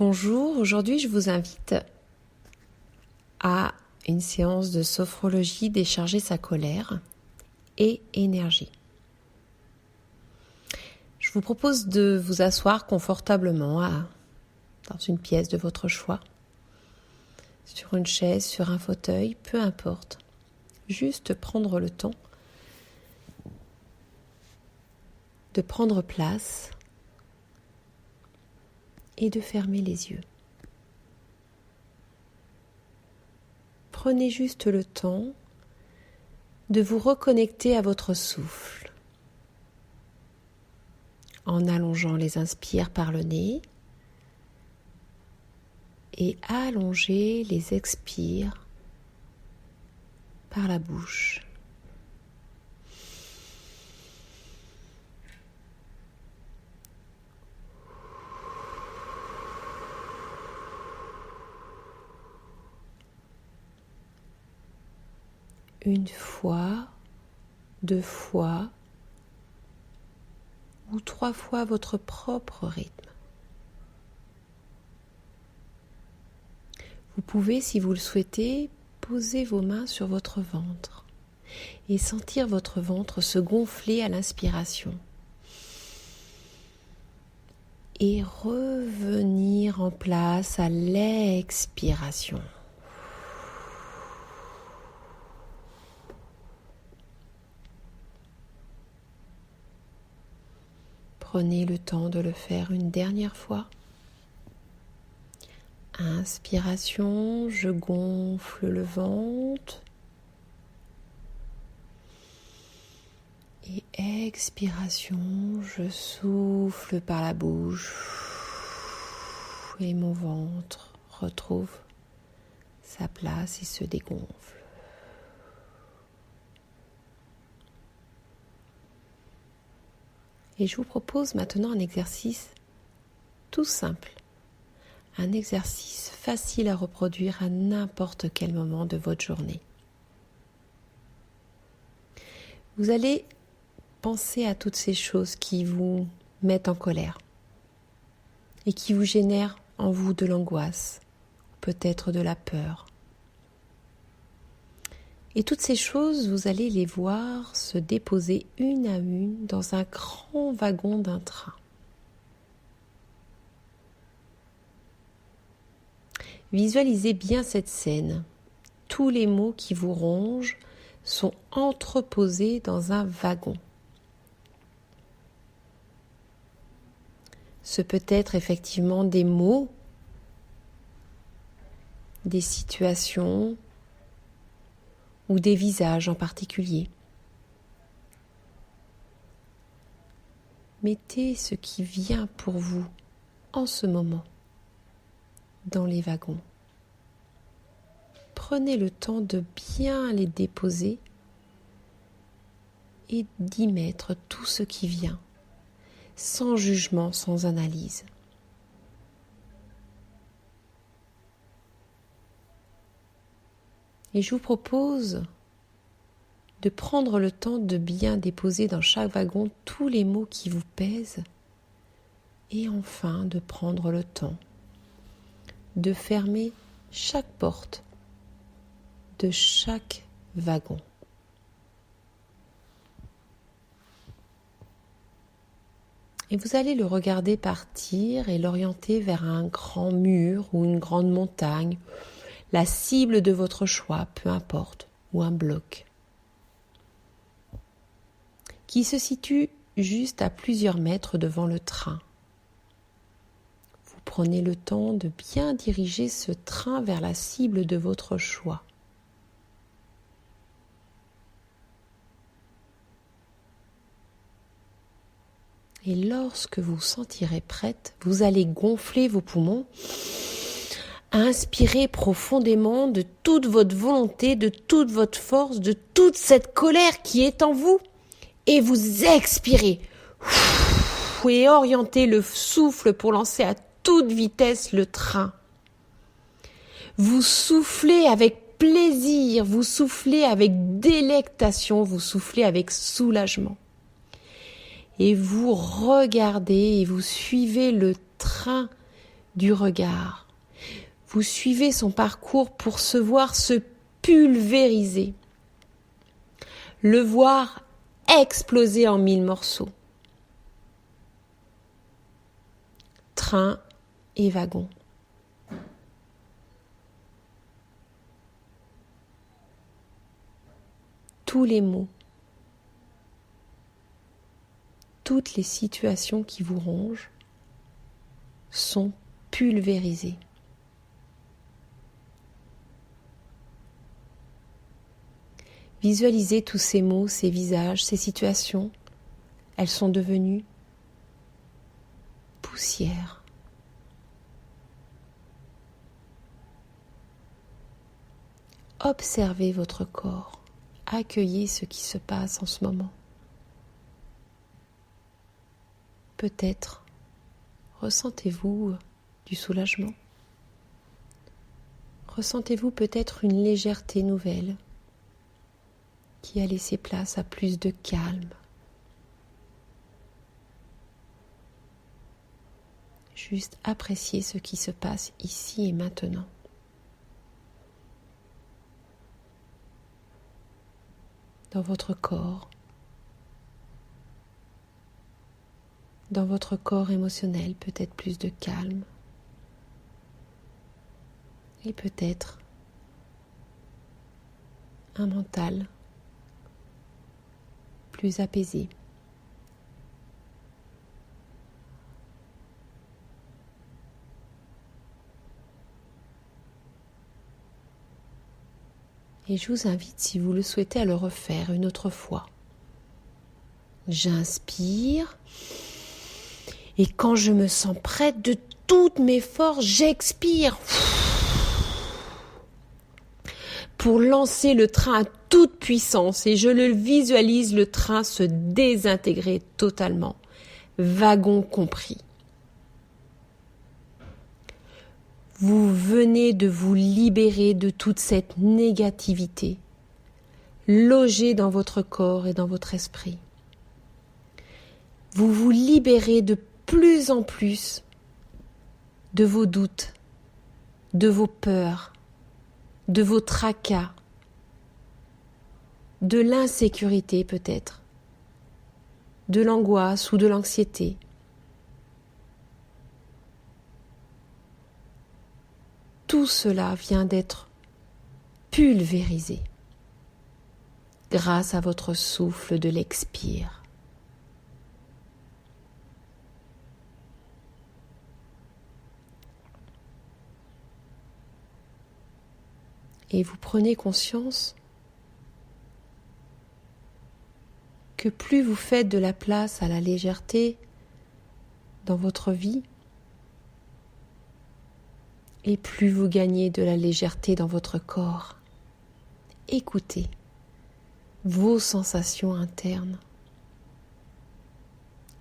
Bonjour, aujourd'hui je vous invite à une séance de sophrologie décharger sa colère et énergie. Je vous propose de vous asseoir confortablement dans une pièce de votre choix, sur une chaise, sur un fauteuil, peu importe. Juste prendre le temps de prendre place et de fermer les yeux. Prenez juste le temps de vous reconnecter à votre souffle en allongeant les inspires par le nez et allonger les expires par la bouche. Une fois, 2 fois ou 3 fois votre propre rythme. Vous pouvez, si vous le souhaitez, poser vos mains sur votre ventre et sentir votre ventre se gonfler à l'inspiration et revenir en place à l'expiration. Prenez le temps de le faire une dernière fois. Inspiration, je gonfle le ventre. Et expiration, je souffle par la bouche. Et mon ventre retrouve sa place et se dégonfle. Et je vous propose maintenant un exercice tout simple. Un exercice facile à reproduire à n'importe quel moment de votre journée. Vous allez penser à toutes ces choses qui vous mettent en colère et qui vous génèrent en vous de l'angoisse, peut-être de la peur. Et toutes ces choses, vous allez les voir se déposer une à une dans un grand wagon d'un train. Visualisez bien cette scène. Tous les mots qui vous rongent sont entreposés dans un wagon. Ce peut être effectivement des mots, des situations ou des visages en particulier. Mettez ce qui vient pour vous en ce moment dans les wagons. Prenez le temps de bien les déposer et d'y mettre tout ce qui vient, sans jugement, sans analyse. Et je vous propose de prendre le temps de bien déposer dans chaque wagon tous les mots qui vous pèsent et enfin de prendre le temps de fermer chaque porte de chaque wagon. Et vous allez le regarder partir et l'orienter vers un grand mur ou une grande montagne, la cible de votre choix, peu importe, ou un bloc, qui se situe juste à plusieurs mètres devant le train. Vous prenez le temps de bien diriger ce train vers la cible de votre choix. Et lorsque vous vous sentirez prête, vous allez gonfler vos poumons, inspirez profondément de toute votre volonté, de toute votre force, de toute cette colère qui est en vous, et vous expirez. Et orientez le souffle pour lancer à toute vitesse le train. Vous soufflez avec plaisir, vous soufflez avec délectation, vous soufflez avec soulagement. Et vous regardez et vous suivez le train du regard. Vous suivez son parcours pour se voir se pulvériser, le voir exploser en 1000 morceaux. Train et wagon. Tous les mots, toutes les situations qui vous rongent sont pulvérisées. Visualisez tous ces mots, ces visages, ces situations. Elles sont devenues poussière. Observez votre corps. Accueillez ce qui se passe en ce moment. Peut-être ressentez-vous du soulagement. Ressentez-vous peut-être une légèreté nouvelle qui a laissé place à plus de calme. Juste appréciez ce qui se passe ici et maintenant. Dans votre corps, dans votre corps émotionnel, peut-être plus de calme et peut-être un mental plus apaisé. Et je vous invite, si vous le souhaitez, à le refaire une autre fois. J'inspire et quand je me sens prête de toutes mes forces, j'expire pour lancer le train à toute puissance et je le visualise, le train se désintégrer totalement, wagon compris. Vous venez de vous libérer de toute cette négativité, logée dans votre corps et dans votre esprit. Vous vous libérez de plus en plus de vos doutes, de vos peurs, de vos tracas, de l'insécurité peut-être, de l'angoisse ou de l'anxiété. Tout cela vient d'être pulvérisé grâce à votre souffle de l'expire. Et vous prenez conscience que plus vous faites de la place à la légèreté dans votre vie, et plus vous gagnez de la légèreté dans votre corps. Écoutez vos sensations internes.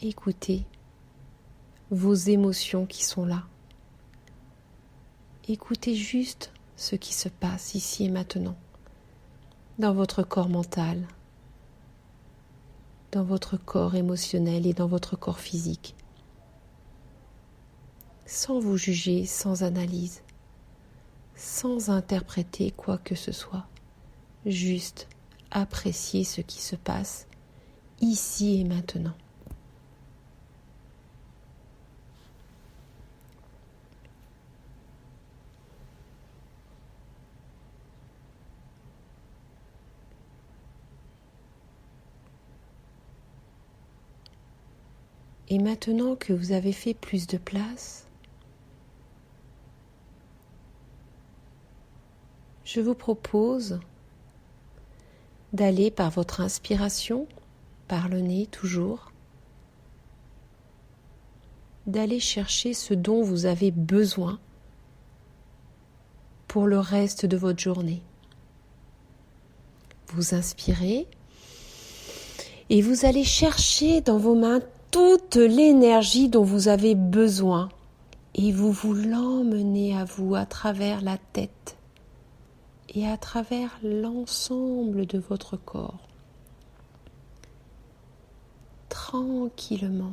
Écoutez vos émotions qui sont là. Écoutez juste ce qui se passe ici et maintenant, dans votre corps mental, dans votre corps émotionnel et dans votre corps physique. Sans vous juger, sans analyse, sans interpréter quoi que ce soit, juste apprécier ce qui se passe ici et maintenant. Et maintenant que vous avez fait plus de place, je vous propose d'aller par votre inspiration, par le nez toujours, d'aller chercher ce dont vous avez besoin pour le reste de votre journée. Vous inspirez et vous allez chercher dans vos mains toute l'énergie dont vous avez besoin et vous l'emmenez à vous à travers la tête et à travers l'ensemble de votre corps. Tranquillement.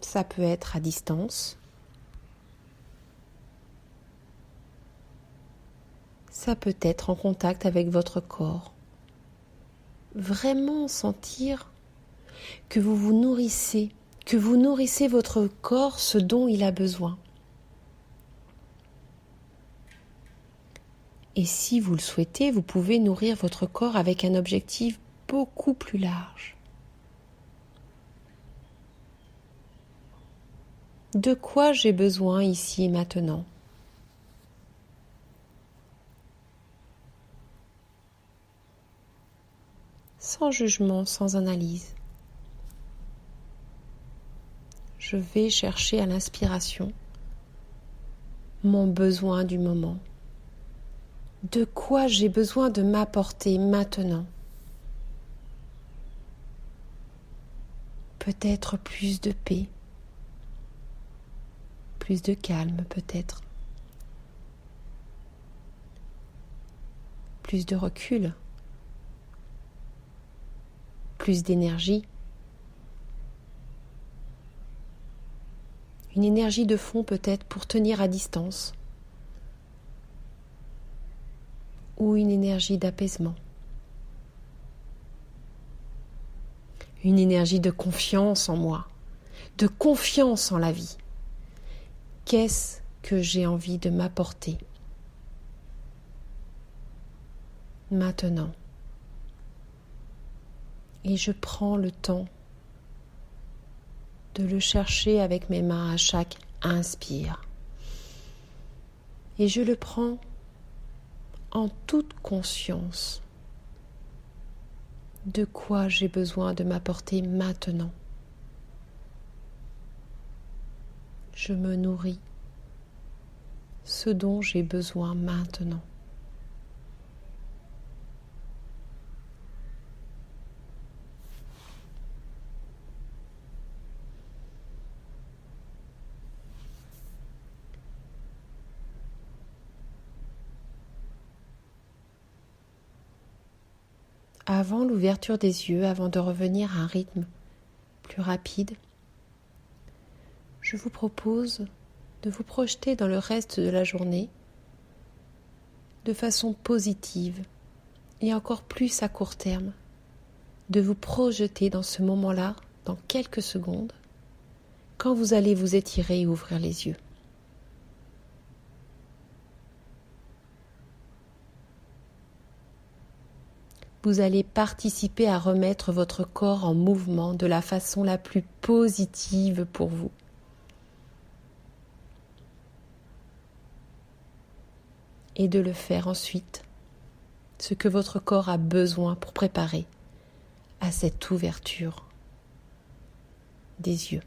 Ça peut être à distance. Ça peut être en contact avec votre corps. Vraiment sentir que vous vous nourrissez, que vous nourrissez votre corps ce dont il a besoin. Et si vous le souhaitez, vous pouvez nourrir votre corps avec un objectif beaucoup plus large. De quoi j'ai besoin ici et maintenant ? Sans jugement, sans analyse. Je vais chercher à l'inspiration mon besoin du moment. De quoi j'ai besoin de m'apporter maintenant ? Peut-être plus de paix, plus de calme peut-être, plus de recul, plus d'énergie, une énergie de fond peut-être pour tenir à distance, ou une énergie d'apaisement, une énergie de confiance en moi, de confiance en la vie. Qu'est-ce que j'ai envie de m'apporter maintenant ? Et je prends le temps de le chercher avec mes mains à chaque inspire. Et je le prends en toute conscience. De quoi j'ai besoin de m'apporter maintenant ? Je me nourris ce dont j'ai besoin maintenant. Avant l'ouverture des yeux, avant de revenir à un rythme plus rapide, je vous propose de vous projeter dans le reste de la journée de façon positive et encore plus à court terme, de vous projeter dans ce moment-là, dans quelques secondes, quand vous allez vous étirer et ouvrir les yeux. Vous allez participer à remettre votre corps en mouvement de la façon la plus positive pour vous. Et de le faire ensuite, ce que votre corps a besoin pour préparer à cette ouverture des yeux.